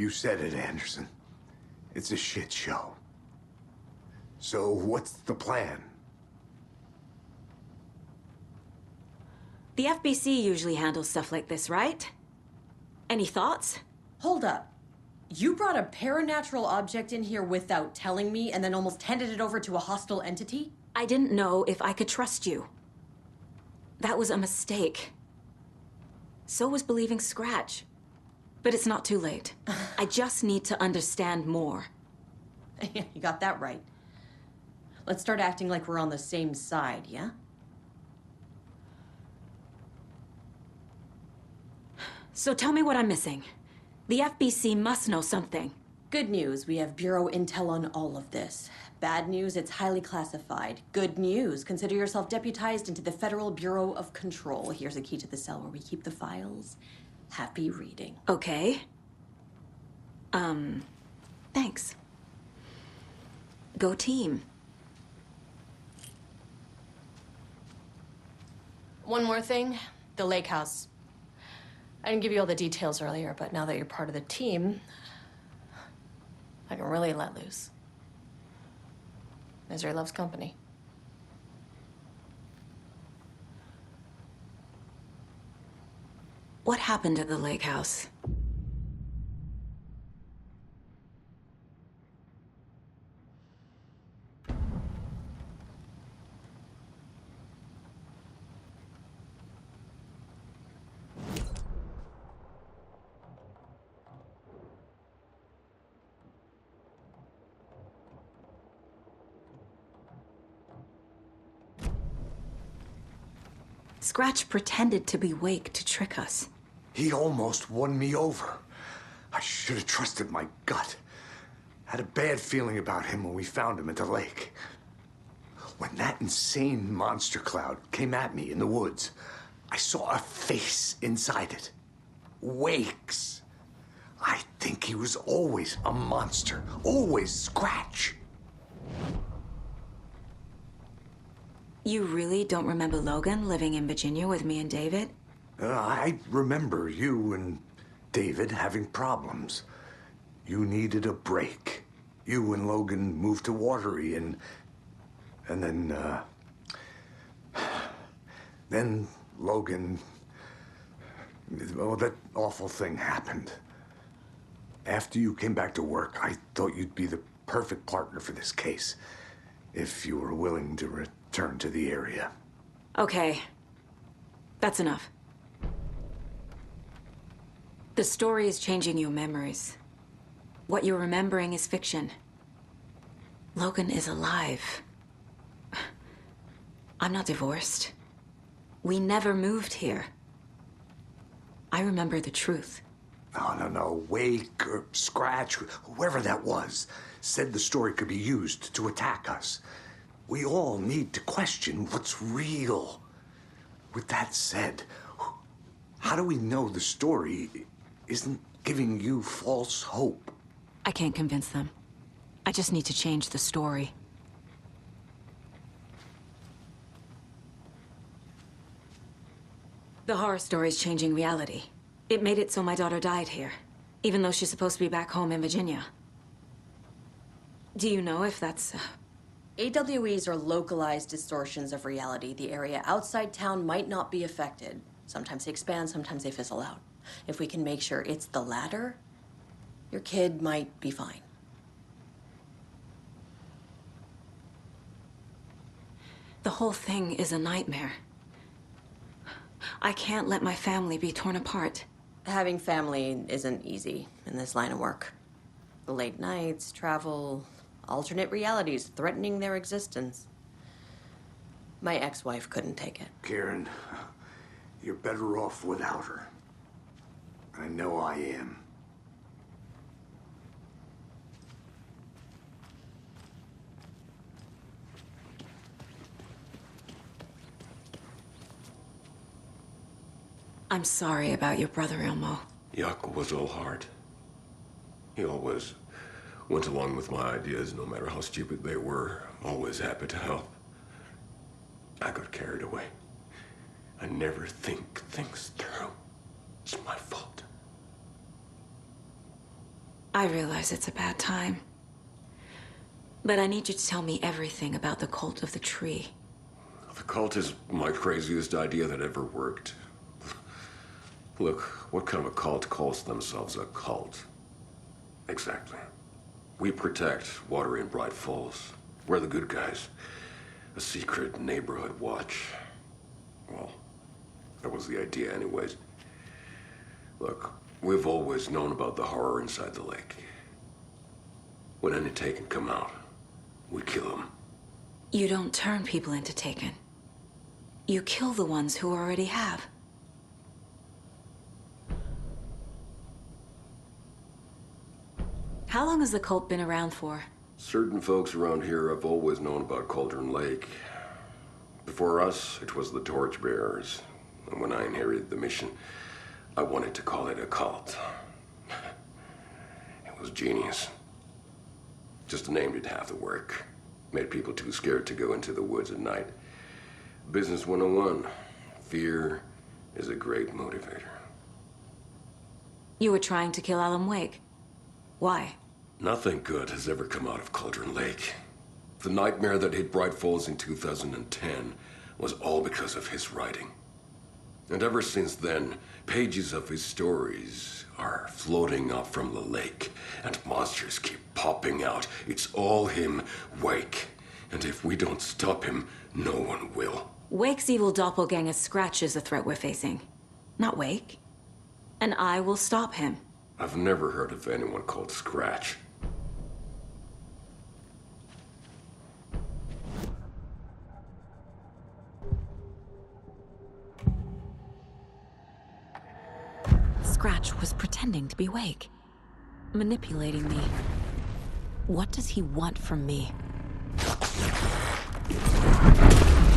You said it, Anderson. It's a shit show. So what's the plan? The FBC usually handles stuff like this, right? Any thoughts? Hold up. You brought a paranatural object in here without telling me and then almost handed it over to a hostile entity? I didn't know if I could trust you. That was a mistake. So was believing Scratch. But it's not too late. I just need to understand more. You got that right. Let's start acting like we're on the same side, yeah? So tell me what I'm missing. The FBC must know something. Good news, we have Bureau intel on all of this. Bad news, it's highly classified. Good news, consider yourself deputized into the Federal Bureau of Control. Here's a key to the cell where we keep the files. Happy reading. Okay. Thanks. Go team. One more thing, the lake house. I didn't give you all the details earlier, but now that you're part of the team, I can really let loose. Misery loves company. What happened at the lake house? Scratch pretended to be Wake to trick us. He almost won me over. I should have trusted my gut. Had a bad feeling about him when we found him at the lake. When that insane monster cloud came at me in the woods, I saw a face inside it. Wake's. I think he was always a monster. Always Scratch. You really don't remember Logan living in Virginia with me and David? I remember you and David having problems. You needed a break. You and Logan moved to Watery and then Logan, well, that awful thing happened. After you came back to work, I thought you'd be the perfect partner for this case, if you were willing to return to the area. Okay. That's enough. The story is changing your memories. What you're remembering is fiction. Logan is alive. I'm not divorced. We never moved here. I remember the truth. No. Wake or Scratch, whoever that was, said the story could be used to attack us. We all need to question what's real. With that said, how do we know the story isn't giving you false hope? I can't convince them. I just need to change the story. The horror story's changing reality. It made it so my daughter died here, even though she's supposed to be back home in Virginia. Do you know if that's... AWEs are localized distortions of reality. The area outside town might not be affected. Sometimes they expand, sometimes they fizzle out. If we can make sure it's the latter, your kid might be fine. The whole thing is a nightmare. I can't let my family be torn apart. Having family isn't easy in this line of work. The late nights, travel, alternate realities threatening their existence. My ex-wife couldn't take it. Karen, you're better off without her. I know I am. I'm sorry about your brother, Elmo. Yaakov was all heart. He always went along with my ideas, no matter how stupid they were. Always happy to help. I got carried away. I never think things through. It's my fault. I realize it's a bad time. But I need you to tell me everything about the cult of the tree. The cult is my craziest idea that ever worked. Look, what kind of a cult calls themselves a cult? Exactly. We protect water in Bright Falls. We're the good guys. A secret neighborhood watch. Well, that was the idea anyways. Look, we've always known about the horror inside the lake. When any Taken come out, we kill them. You don't turn people into Taken. You kill the ones who already have. How long has the cult been around for? Certain folks around here have always known about Cauldron Lake. Before us, it was the Torchbearers. And when I inherited the mission, I wanted to call it a cult. It was genius. Just a name did half the work. Made people too scared to go into the woods at night. Business 101. Fear is a great motivator. You were trying to kill Alan Wake. Why? Nothing good has ever come out of Cauldron Lake. The nightmare that hit Bright Falls in 2010 was all because of his writing. And ever since then, pages of his stories are floating up from the lake, and monsters keep popping out. It's all him, Wake. And if we don't stop him, no one will. Wake's evil doppelganger Scratch is the threat we're facing, not Wake. And I will stop him. I've never heard of anyone called Scratch. Scratch was pretending to be Wake, manipulating me. What does he want from me?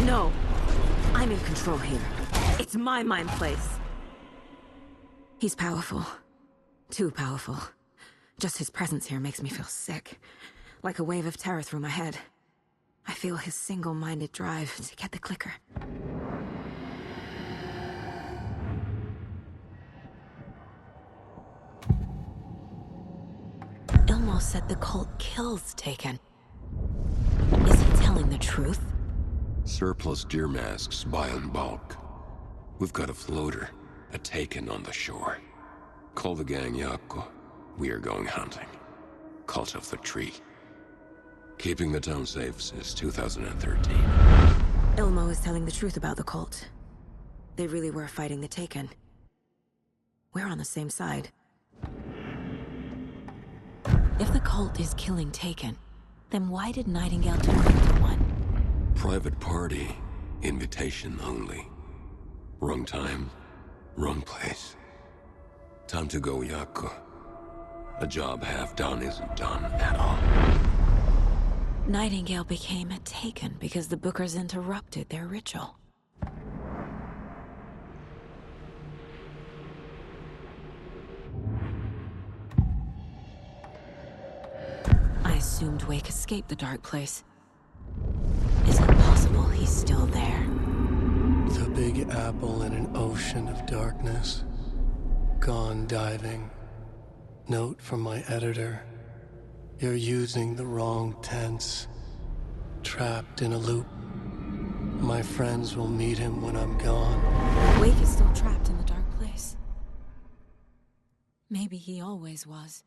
No! I'm in control here. It's my mind place. He's powerful. Too powerful. Just his presence here makes me feel sick. Like a wave of terror through my head. I feel his single-minded drive to get the clicker. Ilmo said the cult kills Taken. Is he telling the truth? Surplus deer masks buy in bulk. We've got a floater, a Taken on the shore. Call the gang Yako. We are going hunting. Cult of the Tree. Keeping the town safe since 2013. Ilmo is telling the truth about the cult. They really were fighting the Taken. We're on the same side. If the cult is killing Taken, then why did Nightingale turn into one? Private party. Invitation only. Wrong time, wrong place. Time to go, Yako. A job half done isn't done at all. Nightingale became a Taken because the Bookers interrupted their ritual. I assumed Wake escaped the dark place. Is it possible he's still there? The Big Apple in an ocean of darkness. Gone diving. Note from my editor. You're using the wrong tense. Trapped in a loop. My friends will meet him when I'm gone. Wake is still trapped in the dark place. Maybe he always was.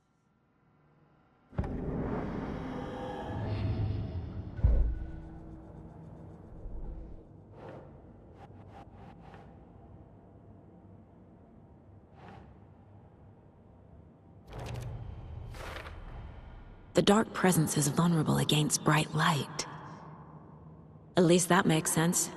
The dark presence is vulnerable against bright light. At least that makes sense.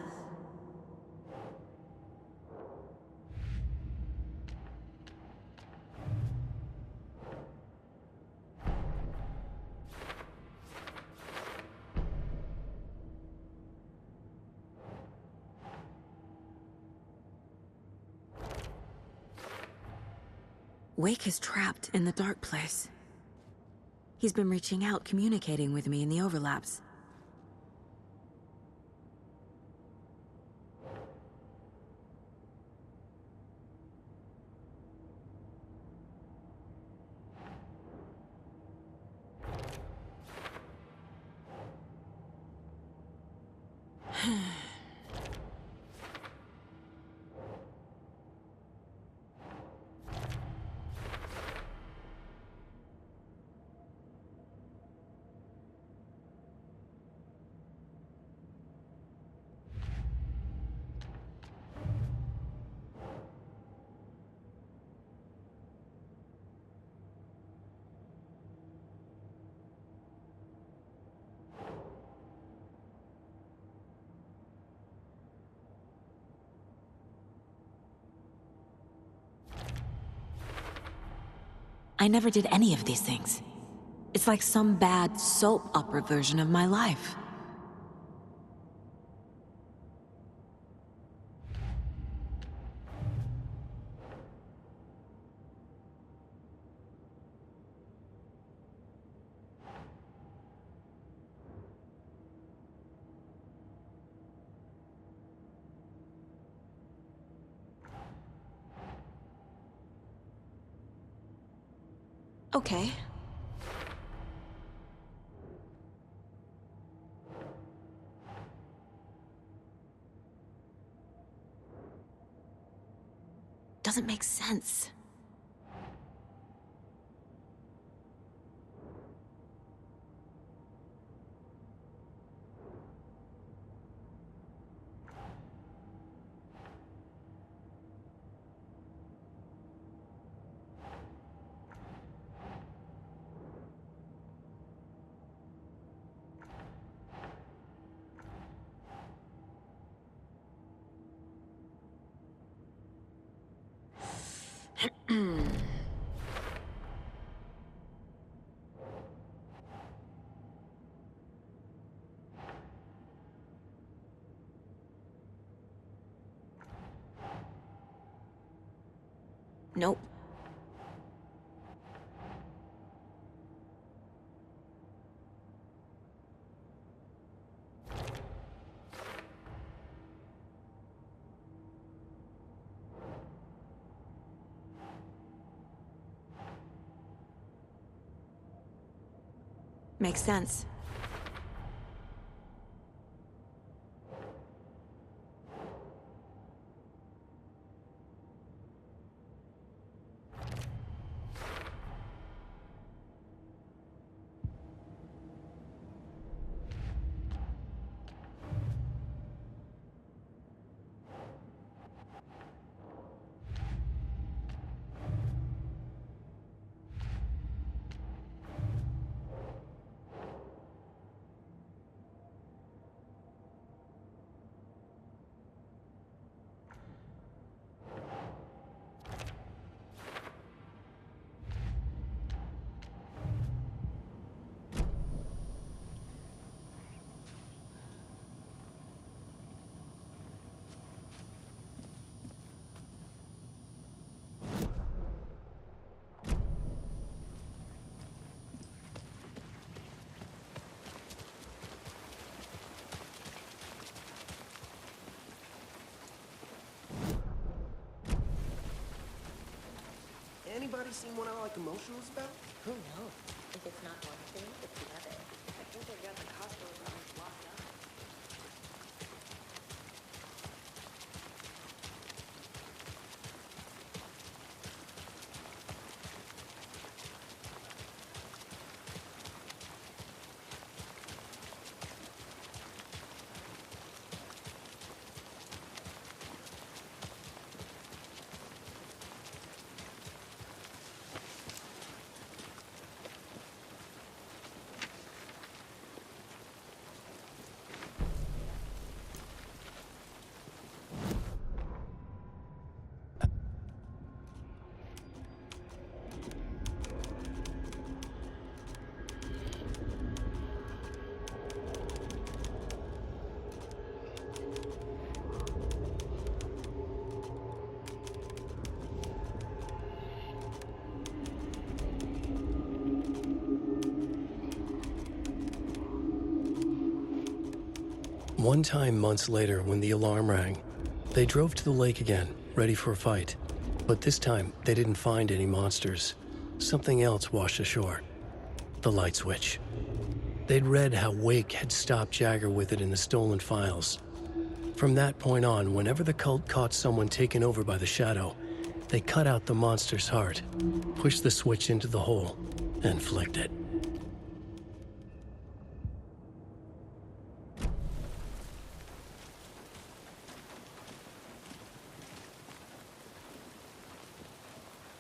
Wake is trapped in the dark place. He's been reaching out, communicating with me in the overlaps. I never did any of these things. It's like some bad soap opera version of my life. Okay. Doesn't make sense. Nope. Makes sense. Anybody seen what I like emotionals about? Who knows? If it's not one thing, it's the other. I think they've got the hospital grounds locked up. One time months later, when the alarm rang, they drove to the lake again, ready for a fight. But this time, they didn't find any monsters. Something else washed ashore. The light switch. They'd read how Wake had stopped Jagger with it in the stolen files, From that point on, whenever the cult caught someone taken over by the shadow, they cut out the monster's heart, pushed the switch into the hole, and flicked it.